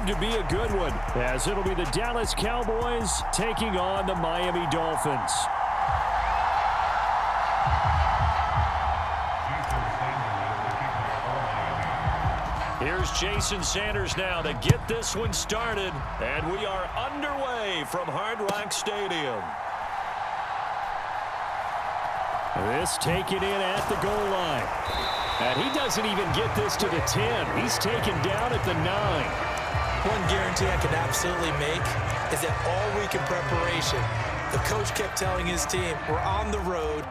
prove to be a good one, as it'll be the Dallas Cowboys taking on the Miami Dolphins. Here's Jason Sanders now to get this one started, and we are underway from Hard Rock Stadium. This taken in at the goal line. And he doesn't even get this to the 10. He's taken down at the 9. One guarantee I can absolutely make is that all week in preparation, the coach kept telling his team, we're on the road,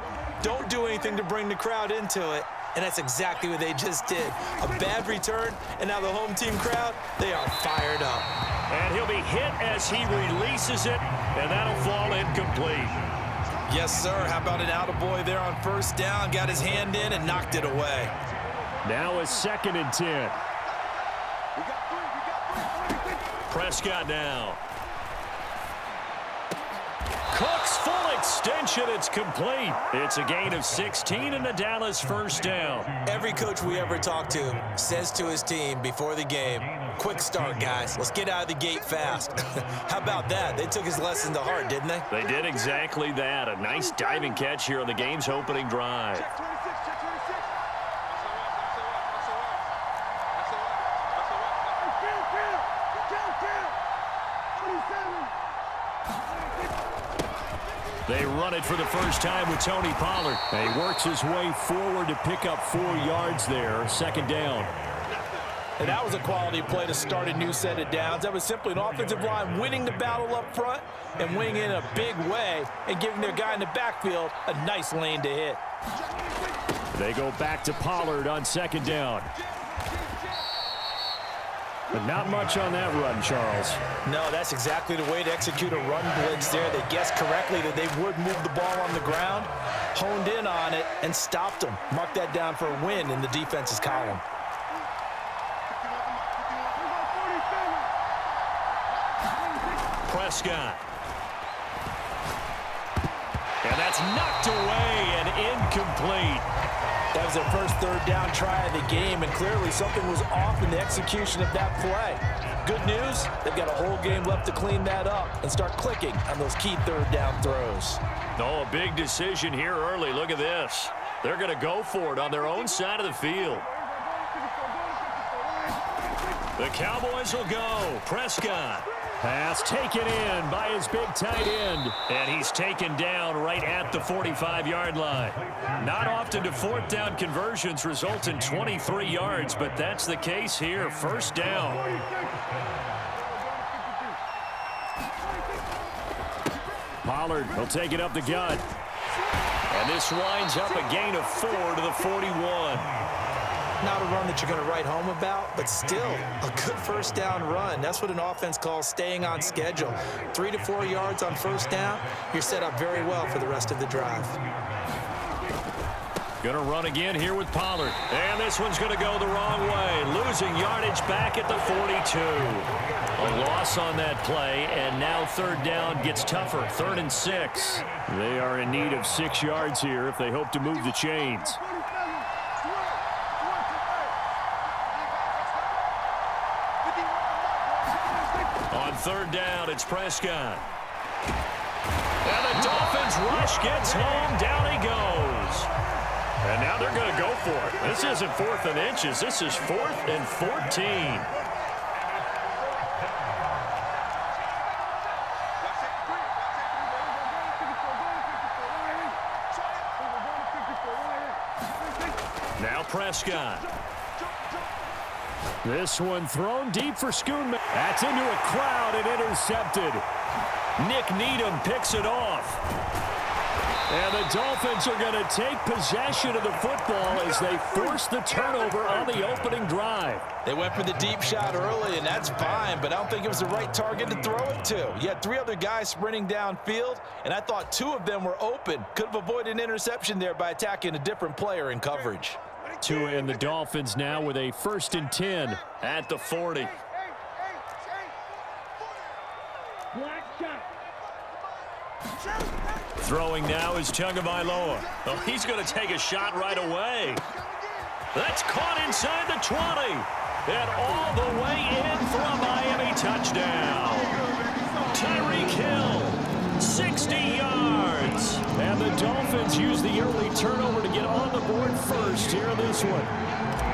don't do anything to bring the crowd into it. And that's exactly what they just did. A bad return, and now the home team crowd, they are fired up. And he'll be hit as he releases it, and that'll fall incomplete. Yes, sir. How about an attaboy there on first down? Got his hand in and knocked it away. Now a 2nd and 10. Prescott now. Cook's full extension. It's complete. It's a gain of 16 and a Dallas first down. Every coach we ever talk to says to his team before the game, quick start, guys. Let's get out of the gate fast. How about that? They took his lesson to heart, didn't they? They did exactly that. A nice diving catch here on the game's opening drive. They run it for the first time with Tony Pollard. He works his way forward to pick up 4 yards there. 2nd down. And that was a quality play to start a new set of downs. That was simply an offensive line winning the battle up front and winning in a big way and giving their guy in the backfield a nice lane to hit. They go back to Pollard on 2nd down. But not much on that run, Charles. No, that's exactly the way to execute a run blitz there. They guessed correctly that they would move the ball on the ground, honed in on it, and stopped them. Mark that down for a win in the defense's column. Prescott. And that's knocked away and incomplete. That was their first 3rd down try of the game, and clearly something was off in the execution of that play. Good news, they've got a whole game left to clean that up and start clicking on those key 3rd down throws. Oh, a big decision here early. Look at this. They're going to go for it on their own side of the field. The Cowboys will go. Prescott. Pass taken in by his big tight end. And he's taken down right at the 45-yard line. Not often do 4th down conversions result in 23 yards, but that's the case here. First down. Pollard will take it up the gut. And this winds up a gain of 4 to the 41. Not a run that you're going to write home about, but still a good first down run. That's what an offense calls staying on schedule. 3 to 4 yards on first down, you're set up very well for the rest of the drive. Going to run again here with Pollard. And this one's going to go the wrong way. Losing yardage back at the 42. A loss on that play, and now 3rd down gets tougher. 3rd and 6. They are in need of 6 yards here if they hope to move the chains. On 3rd down, it's Prescott. And the Dolphins rush gets home. Down he goes. And now they're going to go for it. This isn't 4th and inches. This is 4th and 14. Now Prescott. This one thrown deep for Schoonmaker. That's into a crowd and intercepted. Nick Needham picks it off. And the Dolphins are going to take possession of the football as they force the turnover on the opening drive. They went for the deep shot early, and that's fine, but I don't think it was the right target to throw it to. You had 3 other guys sprinting downfield, and I thought 2 of them were open. Could have avoided an interception there by attacking a different player in coverage. Tua and the Dolphins now with a 1st and 10 at the 40. Throwing now is Tagovailoa. Oh, he's going to take a shot right away. That's caught inside the 20. And all the way in for a Miami touchdown. Tyreek Hill, 60 yards. And the Dolphins use the early turnover to get on the board first here in this one.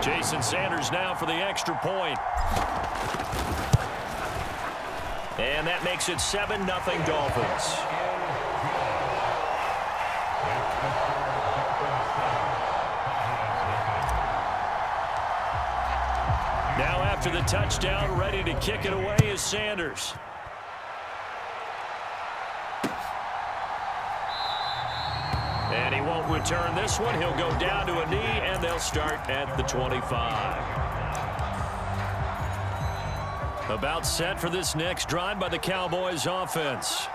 Jason Sanders now for the extra point. And that makes it 7-0 Dolphins. Now after the touchdown, ready to kick it away is Sanders. And he won't return this one. He'll go down to a knee, and they'll start at the 25. About set for this next drive by the Cowboys offense.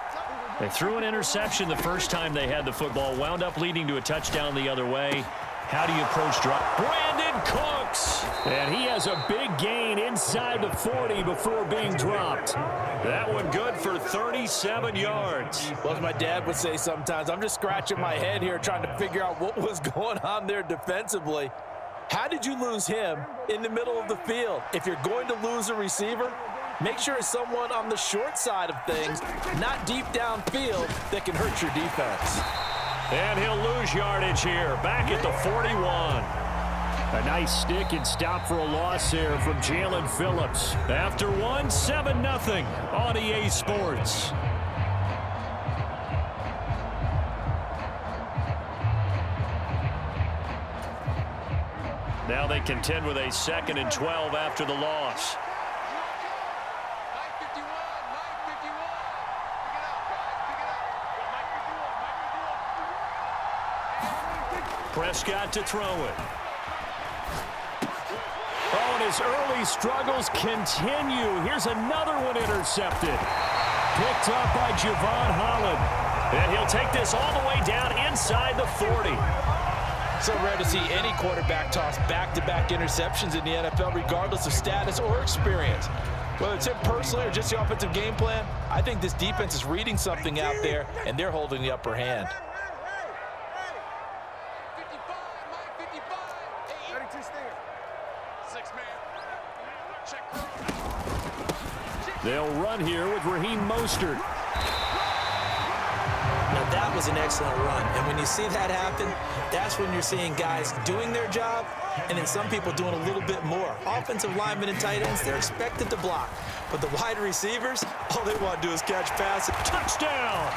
They threw an interception the first time they had the football, wound up leading to a touchdown the other way. How do you approach drop? Brandon Cooks! And he has a big gain inside the 40 before being dropped. That one good for 37 yards. Well, as my dad would say sometimes, I'm just scratching my head here trying to figure out what was going on there defensively. How did you lose him in the middle of the field? If you're going to lose a receiver, make sure it's someone on the short side of things, not deep downfield, that can hurt your defense. And he'll lose yardage here, back at the 41. A nice stick and stop for a loss there from Jalen Phillips. After one, 7-0 on EA Sports. Now they contend with a 2nd and 12 after the loss. Prescott to throw it. Oh, and his early struggles continue. Here's another one intercepted. Picked up by Javon Holland. And he'll take this all the way down inside the 40. So rare to see any quarterback toss back-to-back interceptions in the NFL, regardless of status or experience. Whether it's him personally or just the offensive game plan, I think this defense is reading something out there, and they're holding the upper hand. They'll run here with Raheem Mostert. Now that was an excellent run, and when you see that happen, that's when you're seeing guys doing their job, and then some people doing a little bit more. Offensive linemen and tight ends, they're expected to block, but the wide receivers, all they want to do is catch passes. Touchdown!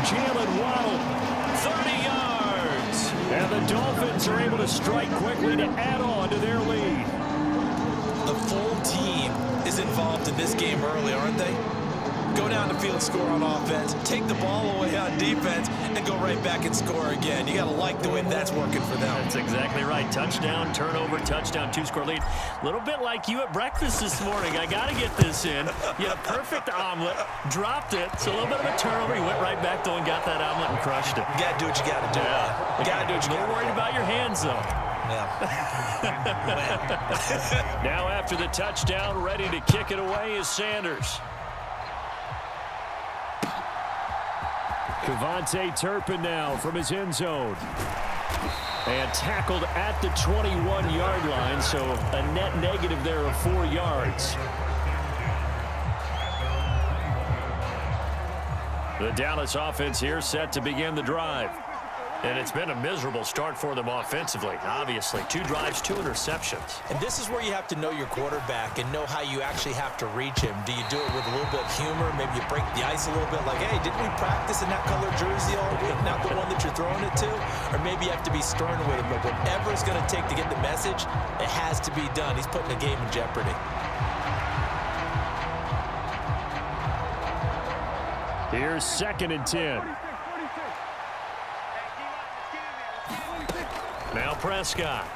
Jalen Waddle, 30 yards. And the Dolphins are able to strike quickly to add on to their lead. The full team is involved in this game early, aren't they? Go down the field, score on offense, take the ball away on defense, and go right back and score again. You got to like the way that's working for them. That's exactly right. Touchdown, turnover, touchdown, 2-score lead. A little bit like you at breakfast this morning. I got to get this in. You had a perfect omelet, dropped it. So a little bit of a turnover. You went right back, though, and got that omelet and crushed it. You got to do what you got to do. Yeah. You got to do what you got to do. Don't worry about your hands, though. Yeah. Now after the touchdown, ready to kick it away is Sanders. Kevontae Turpin now from his end zone. And tackled at the 21-yard line, so a net negative there of 4 yards. The Dallas offense here set to begin the drive. And it's been a miserable start for them offensively, obviously. 2 drives, 2 interceptions. And this is where you have to know your quarterback and know how you actually have to reach him. Do you do it with a little bit of humor? Maybe you break the ice a little bit like, hey, didn't we practice in that color jersey all week? Not the one that you're throwing it to? Or maybe you have to be stern with him. But whatever it's going to take to get the message, it has to be done. He's putting the game in jeopardy. Here's 2nd and 10. Now Prescott.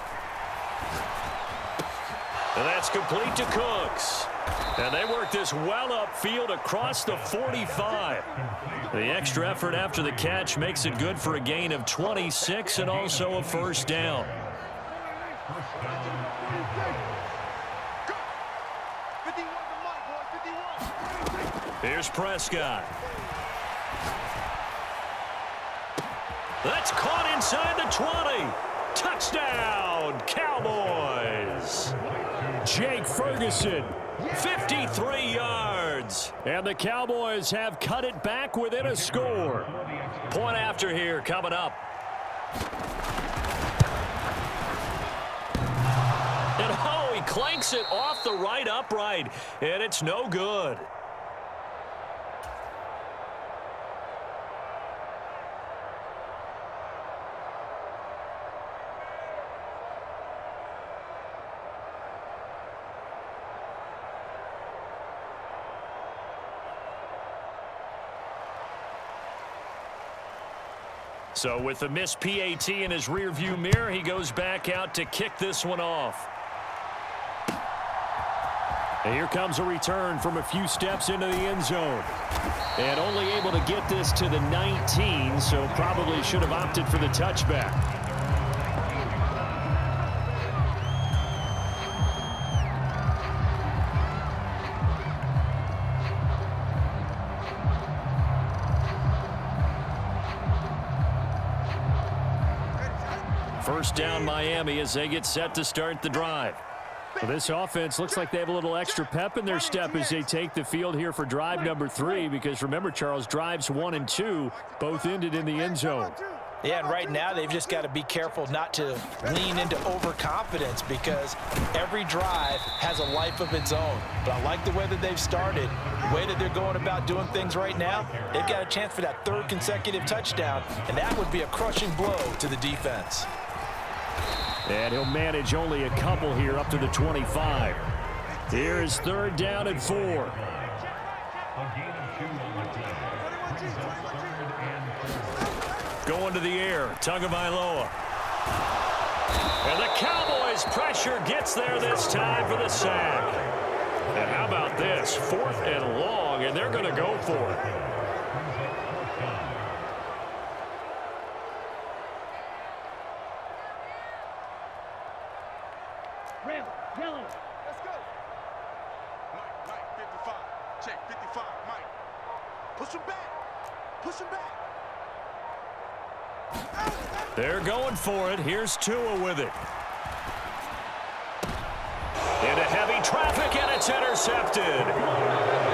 And that's complete to Cooks. And they work this well upfield across the 45. The extra effort after the catch makes it good for a gain of 26 and also a first down. Here's Prescott. That's caught inside the 20. Touchdown, Cowboys. Jake Ferguson, 53 yards. And the Cowboys have cut it back within a score. Point after here coming up. And oh, he clanks it off the right upright. And it's no good. So with the missed PAT in his rearview mirror, he goes back out to kick this one off. And here comes a return from a few steps into the end zone. And only able to get this to the 19, so probably should have opted for the touchback. First down Miami as they get set to start the drive. Well, this offense looks like they have a little extra pep in their step as they take the field here for drive number 3, because remember, Charles, drives 1 and 2 both ended in the end zone. Yeah, and right now they've just got to be careful not to lean into overconfidence, because every drive has a life of its own. But I like the way that they've started, the way that they're going about doing things right now. They've got a chance for that 3rd consecutive touchdown, and that would be a crushing blow to the defense. And he'll manage only a couple here up to the 25. Here is 3rd down and 4. Going to the air, Tagovailoa. And the Cowboys pressure gets there this time for the sack. And how about this? 4th and long, and they're going to go for it. Let's go. Mike, 55. Check, 55, Mike. Push him back. Push him back. They're going for it. Here's Tua with it. Into heavy traffic, and it's intercepted.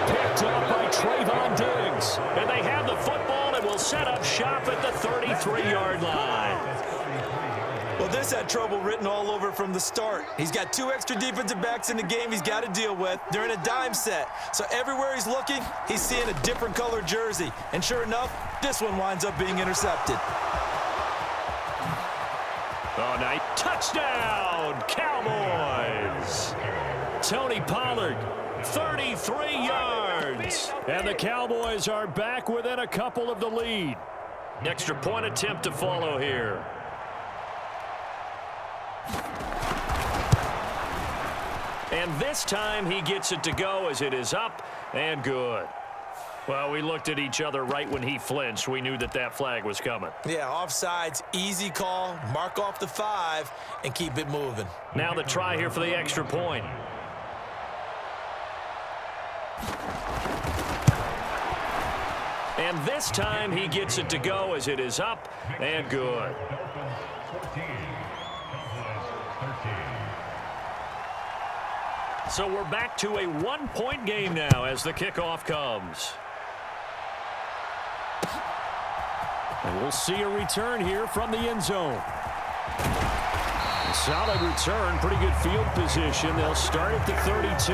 Picked up by Trayvon Diggs. And they have the football and will set up shop at the 33-yard line. Well, this had trouble written all over from the start. He's got 2 extra defensive backs in the game he's got to deal with. They're in a dime set. So everywhere he's looking, he's seeing a different color jersey. And sure enough, this one winds up being intercepted. Oh, nice. Touchdown, Cowboys. Tony Pollard, 33 yards. And the Cowboys are back within a couple of the lead. Extra point attempt to follow here. And this time he gets it to go as it is up and good. Well, we looked at each other right when he flinched. We knew that that flag was coming. Yeah, offsides, easy call, mark off the 5, and keep it moving. Now the try here for the extra point. And this time he gets it to go as it is up and good. So we're back to a 1-point game now as the kickoff comes. And we'll see a return here from the end zone. A solid return, pretty good field position. They'll start at the 32.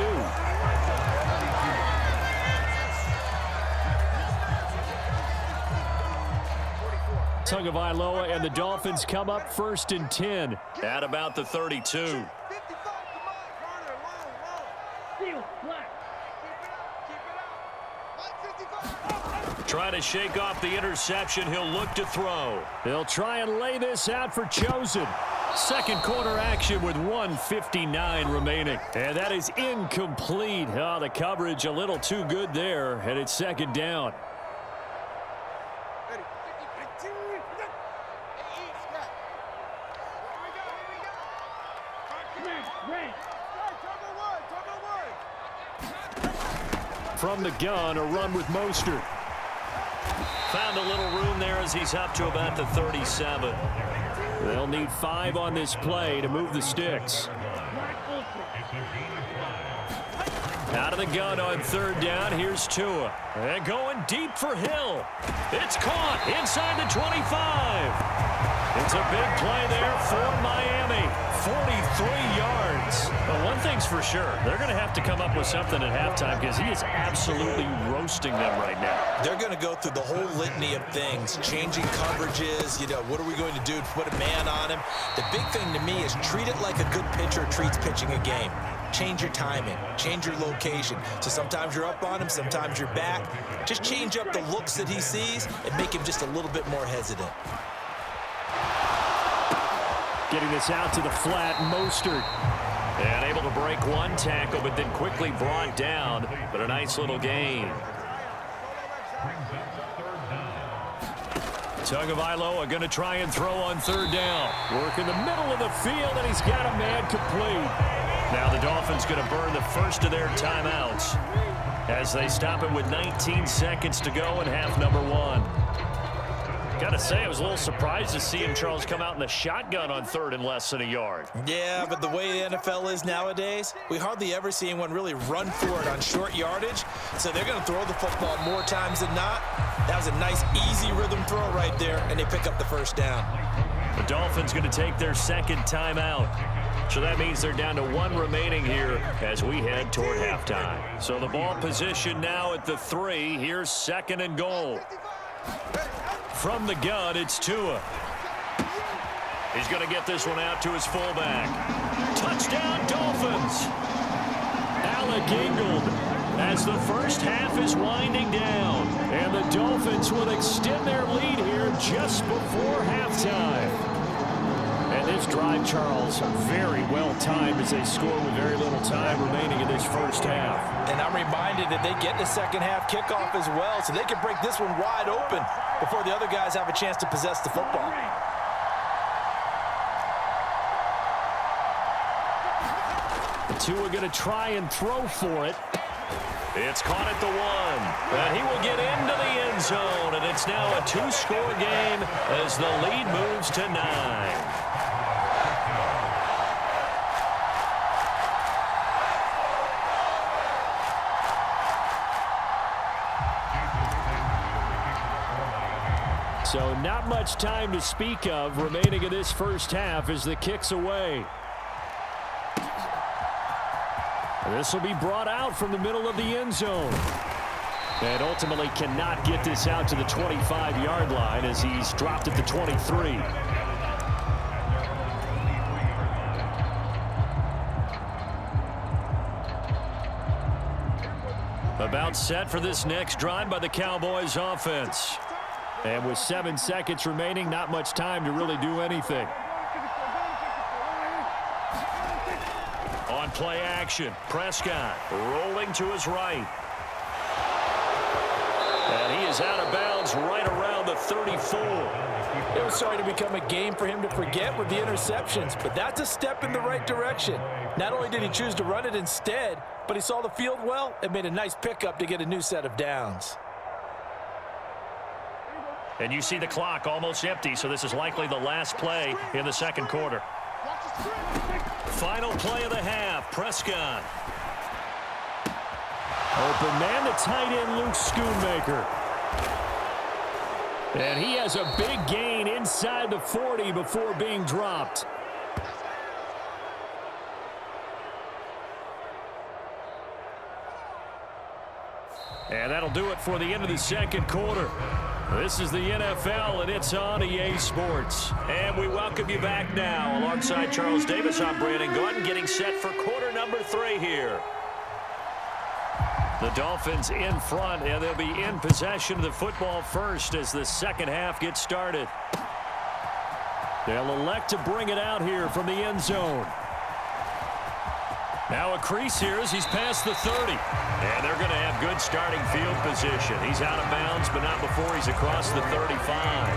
Tagovailoa and the Dolphins come up 1st and 10 at about the 32. Trying to shake off the interception. He'll look to throw. They'll try and lay this out for Chosen. Second quarter action with 1:59 remaining. And that is incomplete. Oh, the coverage a little too good there. And it's 2nd down. From the gun, a run with Mostert. Found a little room there as he's up to about the 37. They'll need 5 on this play to move the sticks. Out of the gun on 3rd down. Here's Tua. And going deep for Hill. It's caught inside the 25. It's a big play there for Miami. 43 yards. But one thing's for sure. They're going to have to come up with something at halftime because he is absolutely roasting them right now. They're going to go through the whole litany of things, changing coverages. What are we going to do to put a man on him? The big thing to me is treat it like a good pitcher treats pitching a game. Change your timing, change your location. So sometimes you're up on him, sometimes you're back. Just change up the looks that he sees and make him just a little bit more hesitant. Getting this out to the flat, Mostert. And able to break one tackle, but then quickly brought down. But a nice little gain. Tagovailoa going to try and throw on 3rd down. Work in the middle of the field, and he's got a man complete. Now the Dolphins going to burn the first of their timeouts as they stop it with 19 seconds to go in half number 1. Got to say, I was a little surprised to see him, Charles, come out in the shotgun on 3rd and less than a yard. Yeah, but the way the NFL is nowadays, we hardly ever see anyone really run for it on short yardage. So they're going to throw the football more times than not. That was a nice, easy rhythm throw right there, and they pick up the 1st down. The Dolphins going to take their 2nd timeout. So that means they're down to 1 remaining here as we head toward halftime. So the ball position now at the 3. Here's 2nd and goal. From the gun, it's Tua. He's going to get this one out to his fullback. Touchdown, Dolphins! Alec Ingold as the first half is winding down. And the Dolphins will extend their lead here just before halftime. And this drive, Charles, very well timed as they score with very little time remaining in this first half. And I'm reminded that they get the 2nd half kickoff as well, so they can break this one wide open before the other guys have a chance to possess the football. Tua going to try and throw for it. It's caught at the 1. And he will get into the end zone, and it's now a 2-score game as the lead moves to 9. So not much time to speak of remaining in this first half as the kick's away. This will be brought out from the middle of the end zone. And ultimately cannot get this out to the 25-yard line as he's dropped at the 23. About set for this next drive by the Cowboys offense. And with 7 seconds remaining, not much time to really do anything. On play action, Prescott rolling to his right. And he is out of bounds right around the 34. It was starting to become a game for him to forget with the interceptions, but that's a step in the right direction. Not only did he choose to run it instead, but he saw the field well and made a nice pickup to get a new set of downs. And you see the clock almost empty, so this is likely the last play in the 2nd quarter. Final play of the half, Prescott. Open man, the tight end, Luke Schoonmaker. And he has a big gain inside the 40 before being dropped. And that'll do it for the end of the 2nd quarter. This is the NFL, and it's on EA Sports. And we welcome you back now. Alongside Charles Davis, I'm Brandon Gordon, getting set for quarter number 3 here. The Dolphins in front, and they'll be in possession of the football first as the 2nd half gets started. They'll elect to bring it out here from the end zone. Now a crease here as he's past the 30. And they're going to have good starting field position. He's out of bounds, but not before he's across the 35.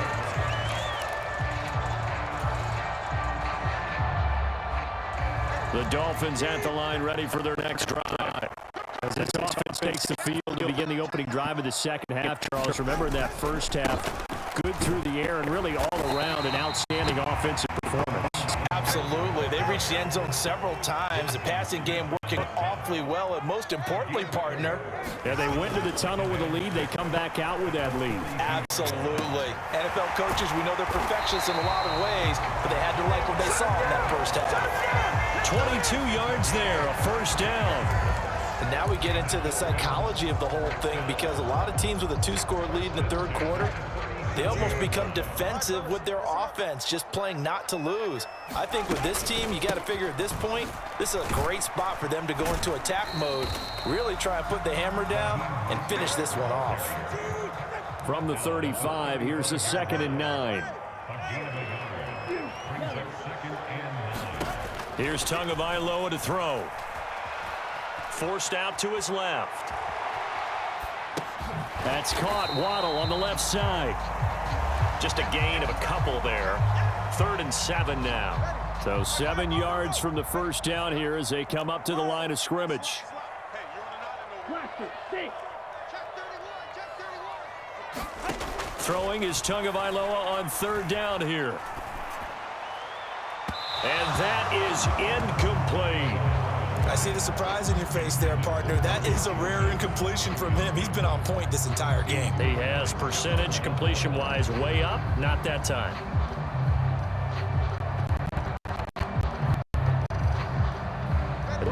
The Dolphins at the line ready for their next drive. As this offense takes the field to begin the opening drive of the 2nd half, Charles, remember in that first half, good through the air and really all around an outstanding offensive performance. Absolutely. They reached the end zone several times. The passing game working awfully well, and most importantly, partner. Yeah, they went to the tunnel with a lead. They come back out with that lead. Absolutely. NFL coaches, we know they're perfectionists in a lot of ways, but they had to like what they saw in that first half. 22 yards there, a first down. And now we get into the psychology of the whole thing, because a lot of teams with a 2-score lead in the third quarter, they almost become defensive with their offense, just playing not to lose. I think with this team, you got to figure at this point, this is a great spot for them to go into attack mode, really try and put the hammer down and finish this one off. From the 35, here's a 2nd and 9. Here's Tagovailoa to throw. Forced out to his left. That's caught. Waddle on the left side. Just a gain of a couple there. 3rd and 7 now. So 7 yards from the first down here as they come up to the line of scrimmage. Throwing is Tagovailoa on 3rd down here. And that is incomplete. I see the surprise in your face there, partner. That is a rare incompletion from him. He's been on point this entire game. He has percentage completion-wise way up. Not that time.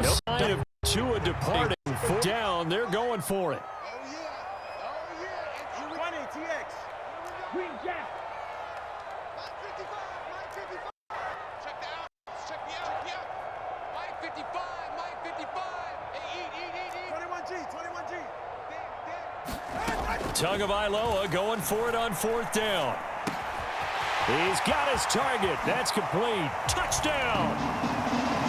No sign of Tua departing. Down. They're going for it. Tagovailoa going for it on 4th down. He's got his target. That's complete. Touchdown.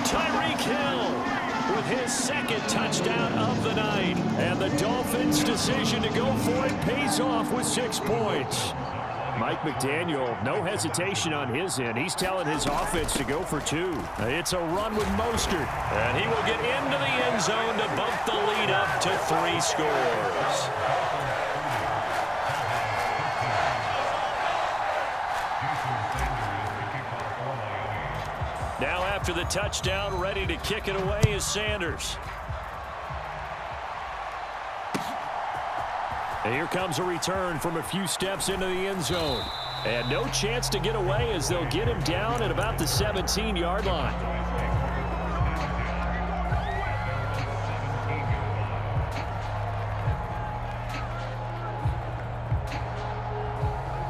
Tyreek Hill with his 2nd touchdown of the night. And the Dolphins' decision to go for it pays off with 6 points. Mike McDaniel, no hesitation on his end. He's telling his offense to go for 2. It's a run with Mostert. And he will get into the end zone to bump the lead up to 3 scores. Now after the touchdown, ready to kick it away is Sanders. And here comes a return from a few steps into the end zone. And no chance to get away as they'll get him down at about the 17-yard line.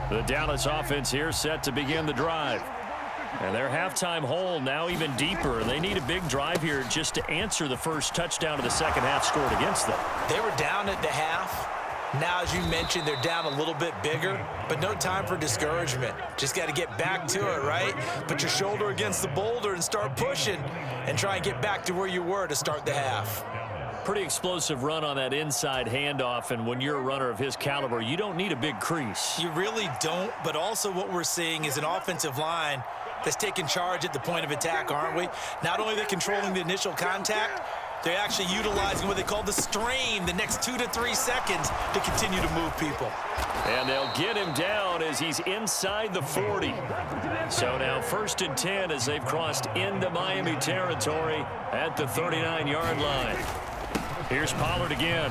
The Dallas offense here set to begin the drive. And their halftime hole now even deeper. They need a big drive here just to answer the first touchdown of the second half scored against them. They were down at the half. Now, as you mentioned, they're down a little bit bigger, but no time for discouragement. Just got to get back to it, right? Put your shoulder against the boulder and start pushing and try and get back to where you were to start the half. Pretty explosive run on that inside handoff, and when you're a runner of his caliber, you don't need a big crease. You really don't, but also what we're seeing is an offensive line that's taking charge at the point of attack, aren't we? Not only are they controlling the initial contact, they're actually utilizing what they call the strain the next 2 to 3 seconds to continue to move people. And they'll get him down as he's inside the 40. So now 1st and 10 as they've crossed into Miami territory at the 39-yard line. Here's Pollard again.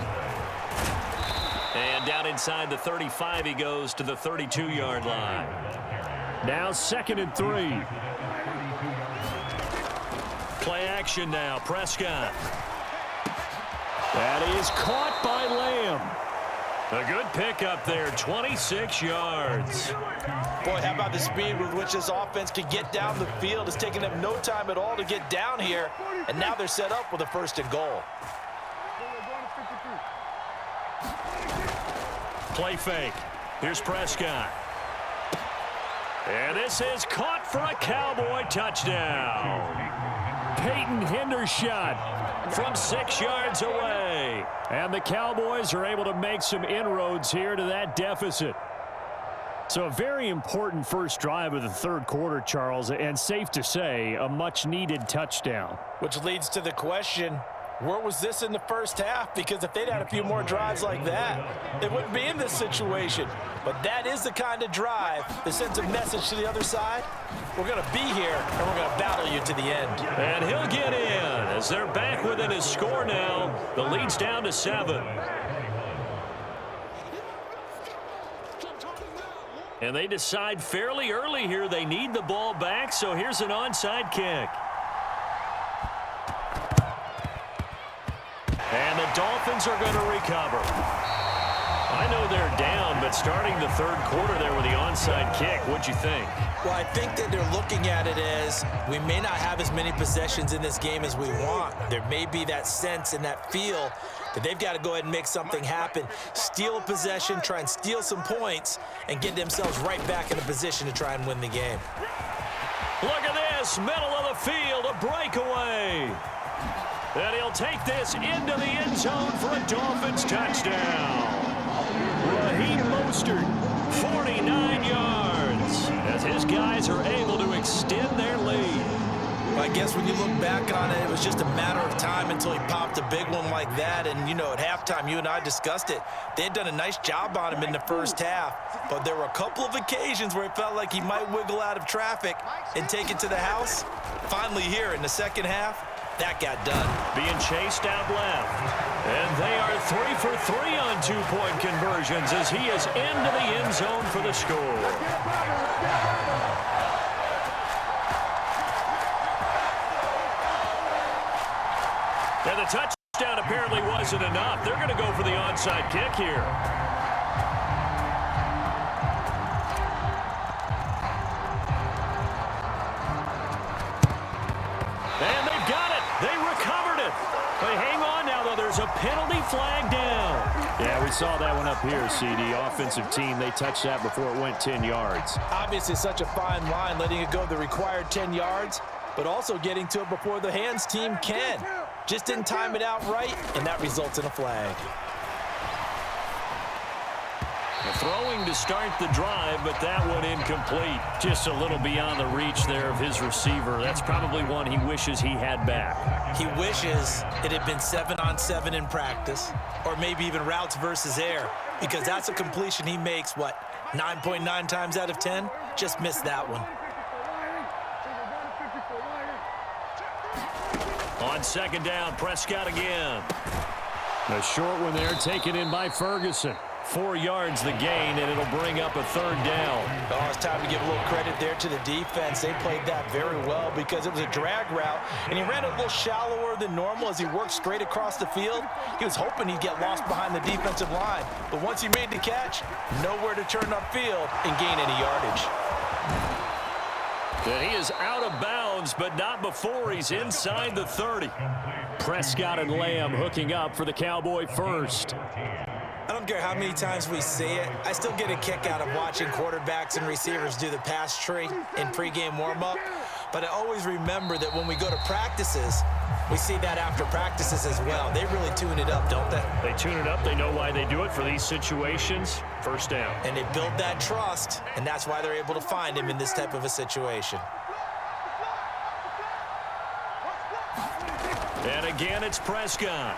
And down inside the 35 he goes to the 32-yard line. Now 2nd and 3. Play action now. Prescott. That is caught by Lamb. A good pickup there. 26 yards. Boy, how about the speed with which this offense can get down the field? It's taking them no time at all to get down here. And now they're set up with a 1st and goal. Play fake. Here's Prescott. And this is caught for a Cowboy touchdown. Peyton Hendershot from 6 yards away. And the Cowboys are able to make some inroads here to that deficit. So a very important first drive of the third quarter, Charles, and safe to say, a much-needed touchdown. Which leads to the question, Where was this in the first half? Because if they'd had a few more drives like that, they wouldn't be in this situation. But that is the kind of drive that sends a message to the other side. We're going to be here, and we're going to battle you to the end. And he'll get in as they're back within his score now. The lead's down to 7. And they decide fairly early here they need the ball back, so here's an onside kick. And the Dolphins are going to recover. I know they're down, but starting the third quarter there with the onside kick, what'd you think? Well, I think that they're looking at it as we may not have as many possessions in this game as we want. There may be that sense and that feel that they've got to go ahead and make something happen, steal a possession, try and steal some points, and get themselves right back in a position to try and win the game. Look at this, middle of the field, a breakaway. And he'll take this into the end zone for a Dolphins touchdown. Raheem Mostert, 49 yards, as his guys are able to extend their lead. I guess when you look back on it, it was just a matter of time until he popped a big one like that. And, you know, at halftime, you and I discussed it. They had done a nice job on him in the first half. But there were a couple of occasions where it felt like he might wiggle out of traffic and take it to the house. Finally here in the second half, that got done. Being chased out left. And they are 3 for 3 on two-point conversions as he is into the end zone for the score. And the touchdown apparently wasn't enough. They're going to go for the onside kick here. And they've got it. They recovered it. They hang on now, though. There's a penalty flag down. Yeah, we saw that one up here, CD. Offensive team, they touched that before it went 10 yards. Obviously, such a fine line, letting it go the required 10 yards, but also getting to it before the hands team can. Just didn't time it out right, and that results in a flag. Throwing to start the drive, but that one incomplete. Just a little beyond the reach there of his receiver. That's probably one he wishes he had back. He wishes it had been 7-on-7 in practice, or maybe even routes versus air, because that's a completion he makes, 9.9 times out of 10? Just missed that one. On second down, Prescott again. A short one there, taken in by Ferguson. 4 yards the gain, and it'll bring up a third down. Oh, it's time to give a little credit there to the defense. They played that very well because it was a drag route, and he ran a little shallower than normal as he worked straight across the field. He was hoping he'd get lost behind the defensive line, but once he made the catch, nowhere to turn upfield and gain any yardage. And he is out of bounds, but not before he's inside the 30. Prescott and Lamb hooking up for the Cowboy first. I don't care how many times we see it. I still get a kick out of watching quarterbacks and receivers do the pass tree in pregame warm-up. But I always remember that when we go to practices, we see that after practices as well. They really tune it up, don't they? They tune it up. They know why they do it for these situations. First down. And they build that trust, and that's why they're able to find him in this type of a situation. And again, it's Prescott.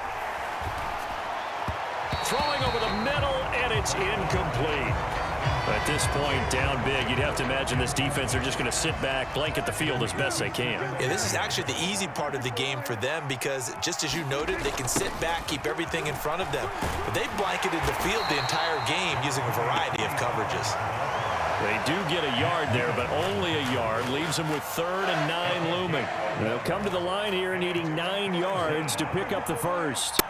Throwing over the middle, and it's incomplete. At this point, down big, you'd have to imagine this defense are just going to sit back, blanket the field as best they can. Yeah, this is actually the easy part of the game for them because, just as you noted, they can sit back, keep everything in front of them. But they've blanketed the field the entire game using a variety of coverages. They do get a yard there, but only a yard. Leaves them with 3rd and 9 looming. They'll come to the line here needing 9 yards to pick up the first.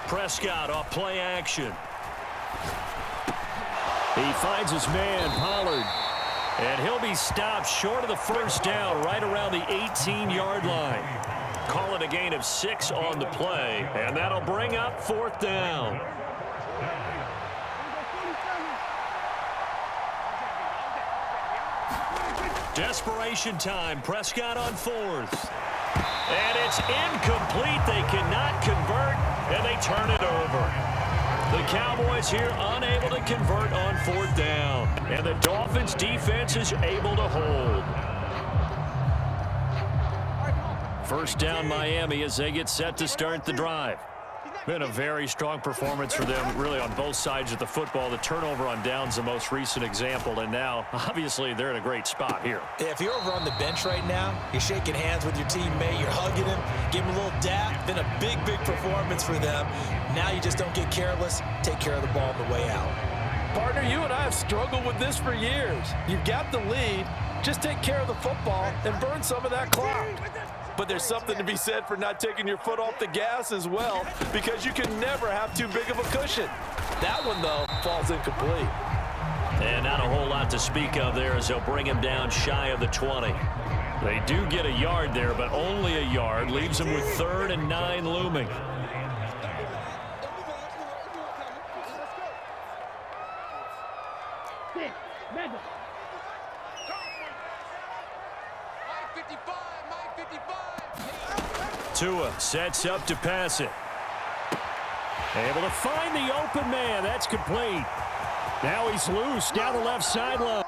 Prescott off play action. He finds his man, Pollard. And he'll be stopped short of the first down right around the 18-yard line. Call it a gain of 6 on the play, and that'll bring up 4th down. Desperation time. Prescott on 4th. And it's incomplete. They cannot convert, and they turn it over. The Cowboys here unable to convert on 4th down. And the Dolphins defense is able to hold. First down Miami as they get set to start the drive. Been a very strong performance for them, really, on both sides of the football. The turnover on downs the most recent example, and now, obviously, they're in a great spot here. Yeah, if you're over on the bench right now, you're shaking hands with your teammate, you're hugging him, give him a little dap. Been a big, big performance for them. Now you just don't get careless. Take care of the ball on the way out. Partner, you and I have struggled with this for years. You've got the lead. Just take care of the football and burn some of that clock. But there's something to be said for not taking your foot off the gas as well, because you can never have too big of a cushion. That one, though, falls incomplete. And not a whole lot to speak of there as they'll bring him down shy of the 20. They do get a yard there, but only a yard. Leaves them with 3rd and 9 looming. Tua sets up to pass it. Able to find the open man. That's complete. Now he's loose down the left sideline.